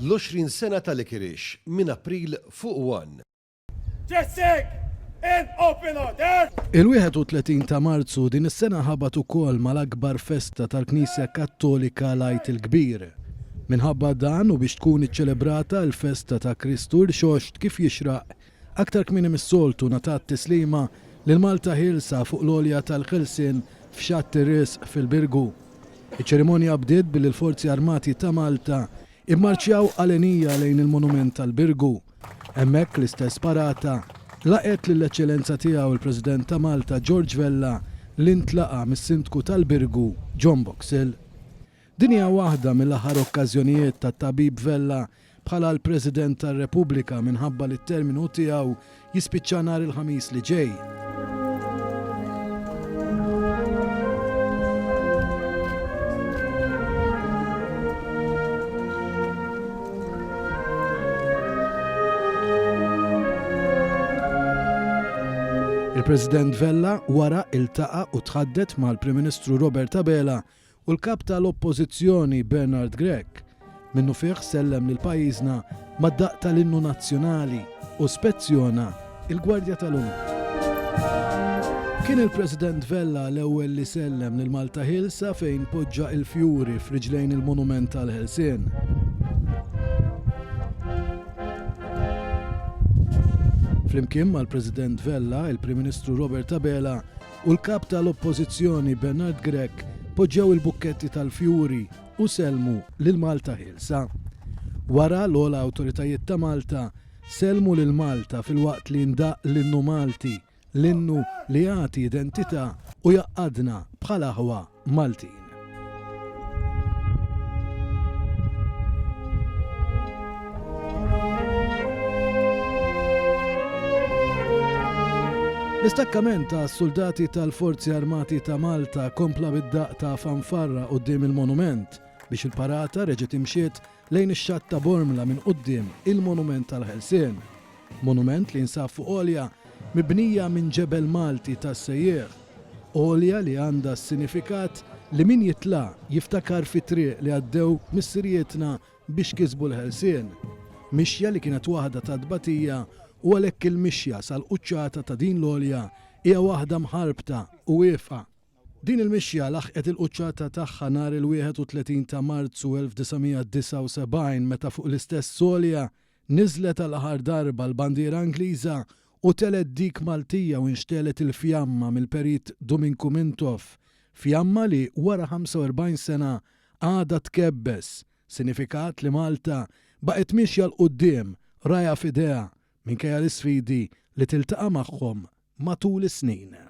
l-20 sena tal-Ikirix minn April fuq 1. Jessic and open order! Il-31 ta' Marzu din is-sena ħabat ukoll mal-akbar festa tal-Knisja Kattolika l-Għid il-Kbir. Minħabba dan u biex tkun iċċelebrata l-festa ta' Kristu l-xoxt kif jixraq aktar kmieni mis-soltu ngħatat tislima lil Malta Ħielsa fuq l-għolja tal-Ħelsien f'Xatt ir-Ris fil-Birgu. Iċ-ċerimonja bdiet billi l-Forzi Armati ta' Malta immarċjaw għalenija lejn il-Monument tal-Birgu. Hemmhekk l-istess parata laqet lill-eċċellenza tiegħu il-President ta' Malta George Vella li ntlaqa mis-Sindku tal-Birgu John Boxall. Din hija waħda mill-aħħar okkażjonijiet tat-Tabib Vella bħala l-President tar-Repubblika minħabba li t-terminu tiegħu jispiċċa nhar il-Ħamis li ġej. Il-President Vella wara iltaqa' u tħaddet mal-Prim Ministru Robert Abela u l-kap tal-Oppożizzjoni Bernard Gregg. Minnu fih sellem lil pajjiżna mad-daqq tal-Innu Nazzjonali u spezzjona il-Gwardja tal-Unur. Kien il-President Vella l-ewwel li sellem lil Malta Ħielsa fejn poġġa il-fjuri f'riġlejn il-Monument tal-Ħelsien. Flimkien mal-President Vella, il-Prim Ministru Robert Abela u l-kap tal-Oppożizzjoni Bernard Gregg poġġew il-bukketti tal-fjuri u selmu lil Malta Ħielsa. Wara l-ogħla awtoritajiet ta' Malta selmu lil Malta fil-waqt li ndaq l-innu Malti, l-innu li jagħti identità u jaqqadna bħala aħwa Maltin. L-istakkament ta' soldati tal-Forzi Armati ta' Malta kompla bid-daqq ta' fanfarra quddiem il-monument biex il-parata reġgħet imxiet lejn ix-xatt ta' Bormla minn quddiem il-Monument tal-Ħelsien. Monument li nsab fuq għolja mibnija minn ġebel Malti tas-Sejjieħ. Għolja li għandha s-sinifikat li min jitla' jiftakar fit-triq li għaddew mis-sirjietna biex kisbu l-Ħelsien. Mixja li kienet waħda ta' tbatija u għalhekk il-mixja sal-quċċata ta' din l-għolja hija waħda mħarbta u wieqfa. Din il-mixja laħqet il-quċċata tagħha nhar il-31 ta' Marzu 1979 meta fuq l-istess għolja niżlet għall-aħħar darba l-bandiera Ingliża u telet dik Maltija u nxtelet il-fjamma mill-Perit Dominku Mintoff, fjamma li wara 45 sena għadha tkebbes, sinifikat li Malta baqgħet mixja l-qudiem raja f'idejha minkejja l-isfidi li tiltaqa' magħhom matul is-snin.